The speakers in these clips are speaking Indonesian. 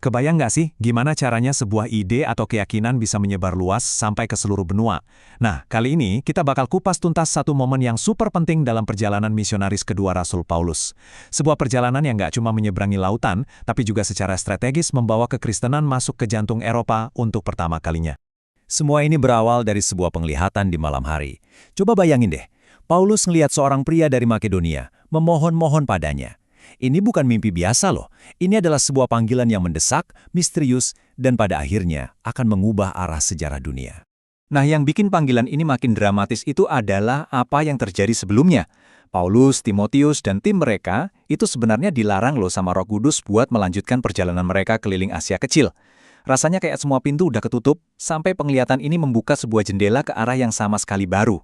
Kebayang nggak sih gimana caranya sebuah ide atau keyakinan bisa menyebar luas sampai ke seluruh benua? Nah, kali ini kita bakal kupas tuntas satu momen yang super penting dalam perjalanan misionaris kedua Rasul Paulus. Sebuah perjalanan yang nggak cuma menyeberangi lautan, tapi juga secara strategis membawa kekristenan masuk ke jantung Eropa untuk pertama kalinya. Semua ini berawal dari sebuah penglihatan di malam hari. Coba bayangin deh, Paulus ngelihat seorang pria dari Makedonia, memohon-mohon padanya. Ini bukan mimpi biasa loh, ini adalah sebuah panggilan yang mendesak, misterius, dan pada akhirnya akan mengubah arah sejarah dunia. Nah, yang bikin panggilan ini makin dramatis itu adalah apa yang terjadi sebelumnya. Paulus, Timotius, dan tim mereka itu sebenarnya dilarang loh sama Roh Kudus buat melanjutkan perjalanan mereka keliling Asia Kecil. Rasanya kayak semua pintu udah ketutup, sampai penglihatan ini membuka sebuah jendela ke arah yang sama sekali baru.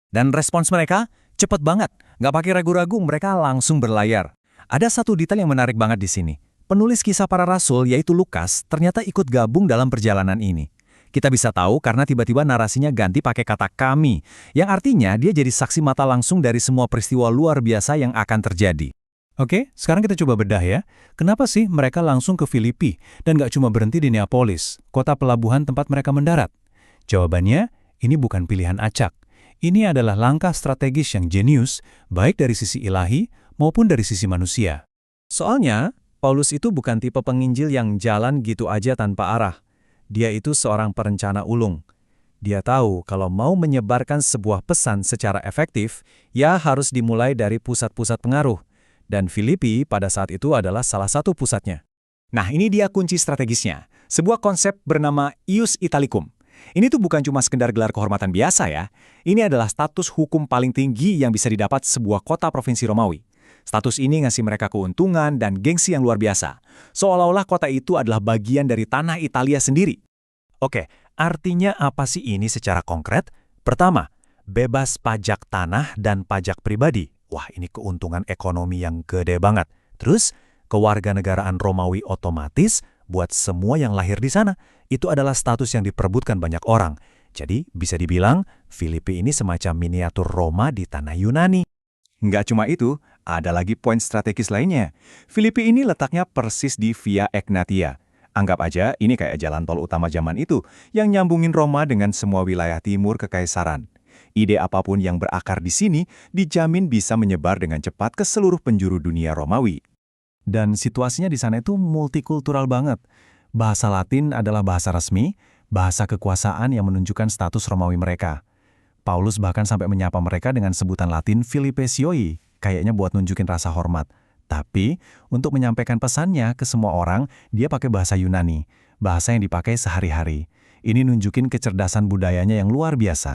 Dan respons mereka cepet banget, nggak pakai ragu-ragu, mereka langsung berlayar. Ada satu detail yang menarik banget di sini. Penulis kisah para rasul, yaitu Lukas, ternyata ikut gabung dalam perjalanan ini. Kita bisa tahu karena tiba-tiba narasinya ganti pakai kata kami, yang artinya dia jadi saksi mata langsung dari semua peristiwa luar biasa yang akan terjadi. Oke, sekarang kita coba bedah ya. Kenapa sih mereka langsung ke Filipi dan nggak cuma berhenti di Neapolis, kota pelabuhan tempat mereka mendarat? Jawabannya, ini bukan pilihan acak. Ini adalah langkah strategis yang jenius, baik dari sisi ilahi maupun dari sisi manusia. Soalnya, Paulus itu bukan tipe penginjil yang jalan gitu aja tanpa arah. Dia itu seorang perencana ulung. Dia tahu kalau mau menyebarkan sebuah pesan secara efektif, ya harus dimulai dari pusat-pusat pengaruh. Dan Filipi pada saat itu adalah salah satu pusatnya. Nah, ini dia kunci strategisnya. Sebuah konsep bernama Ius Italicum. Ini tuh bukan cuma sekedar gelar kehormatan biasa ya. Ini adalah status hukum paling tinggi yang bisa didapat sebuah kota provinsi Romawi. Status ini ngasih mereka keuntungan dan gengsi yang luar biasa. Seolah-olah kota itu adalah bagian dari tanah Italia sendiri. Oke, artinya apa sih ini secara konkret? Pertama, bebas pajak tanah dan pajak pribadi. Wah, ini keuntungan ekonomi yang gede banget. Terus, kewarganegaraan Romawi otomatis buat semua yang lahir di sana. Itu adalah status yang diperebutkan banyak orang. Jadi, bisa dibilang, Filipi ini semacam miniatur Roma di tanah Yunani. Nggak cuma itu, ada lagi poin strategis lainnya. Filipi ini letaknya persis di Via Egnatia. Anggap aja ini kayak jalan tol utama zaman itu, yang nyambungin Roma dengan semua wilayah timur kekaisaran. Ide apapun yang berakar di sini dijamin bisa menyebar dengan cepat ke seluruh penjuru dunia Romawi. Dan situasinya di sana itu multikultural banget. Bahasa Latin adalah bahasa resmi, bahasa kekuasaan yang menunjukkan status Romawi mereka. Paulus bahkan sampai menyapa mereka dengan sebutan Latin Philippesioi, kayaknya buat nunjukin rasa hormat. Tapi, untuk menyampaikan pesannya ke semua orang, dia pakai bahasa Yunani, bahasa yang dipakai sehari-hari. Ini nunjukin kecerdasan budayanya yang luar biasa.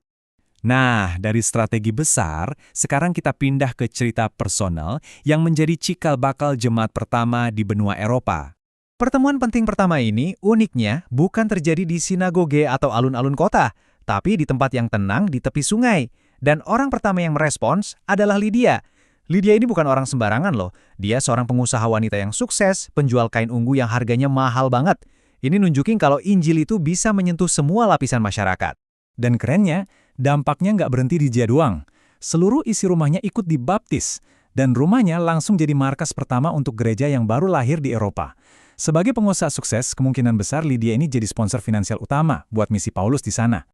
Nah, dari strategi besar, sekarang kita pindah ke cerita personal yang menjadi cikal bakal jemaat pertama di benua Eropa. Pertemuan penting pertama ini uniknya bukan terjadi di sinagoge atau alun-alun kota, tapi di tempat yang tenang di tepi sungai. Dan orang pertama yang merespons adalah Lydia. Lydia ini bukan orang sembarangan loh. Dia seorang pengusaha wanita yang sukses, penjual kain ungu yang harganya mahal banget. Ini nunjukin kalau Injil itu bisa menyentuh semua lapisan masyarakat. Dan kerennya, dampaknya nggak berhenti di dia doang. Seluruh isi rumahnya ikut dibaptis. Dan rumahnya langsung jadi markas pertama untuk gereja yang baru lahir di Eropa. Sebagai pengusaha sukses, kemungkinan besar Lydia ini jadi sponsor finansial utama buat misi Paulus di sana.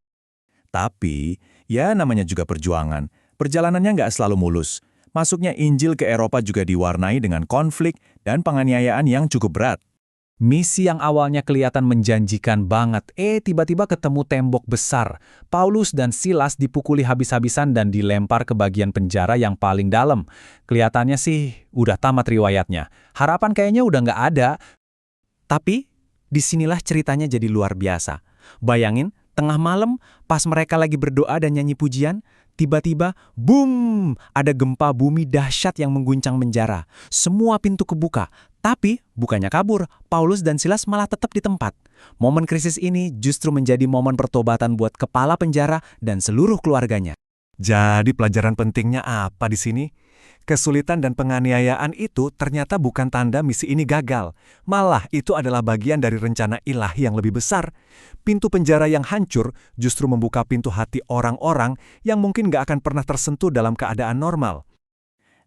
Tapi, ya namanya juga perjuangan. Perjalanannya nggak selalu mulus. Masuknya Injil ke Eropa juga diwarnai dengan konflik dan penganiayaan yang cukup berat. Misi yang awalnya kelihatan menjanjikan banget, tiba-tiba ketemu tembok besar. Paulus dan Silas dipukuli habis-habisan dan dilempar ke bagian penjara yang paling dalam. Kelihatannya sih udah tamat riwayatnya. Harapan kayaknya udah nggak ada. Tapi, disinilah ceritanya jadi luar biasa. Bayangin, tengah malam, pas mereka lagi berdoa dan nyanyi pujian, tiba-tiba, boom! Ada gempa bumi dahsyat yang mengguncang penjara. Semua pintu kebuka. Tapi, bukannya kabur, Paulus dan Silas malah tetap di tempat. Momen krisis ini justru menjadi momen pertobatan buat kepala penjara dan seluruh keluarganya. Jadi pelajaran pentingnya apa di sini? Kesulitan dan penganiayaan itu ternyata bukan tanda misi ini gagal. Malah itu adalah bagian dari rencana ilahi yang lebih besar. Pintu penjara yang hancur justru membuka pintu hati orang-orang yang mungkin gak akan pernah tersentuh dalam keadaan normal.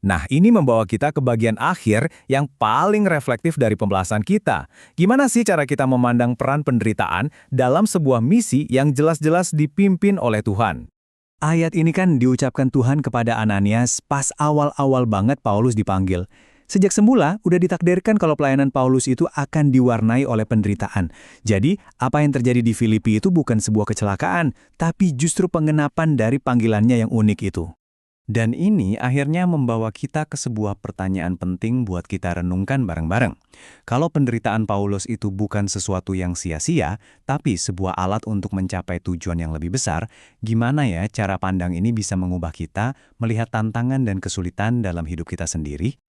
Nah, ini membawa kita ke bagian akhir yang paling reflektif dari pembahasan kita. Gimana sih cara kita memandang peran penderitaan dalam sebuah misi yang jelas-jelas dipimpin oleh Tuhan? Ayat ini kan diucapkan Tuhan kepada Ananias pas awal-awal banget Paulus dipanggil. Sejak semula, udah ditakdirkan kalau pelayanan Paulus itu akan diwarnai oleh penderitaan. Jadi, apa yang terjadi di Filipi itu bukan sebuah kecelakaan, tapi justru pengenapan dari panggilannya yang unik itu. Dan ini akhirnya membawa kita ke sebuah pertanyaan penting buat kita renungkan bareng-bareng. Kalau penderitaan Paulus itu bukan sesuatu yang sia-sia, tapi sebuah alat untuk mencapai tujuan yang lebih besar, gimana ya cara pandang ini bisa mengubah kita melihat tantangan dan kesulitan dalam hidup kita sendiri?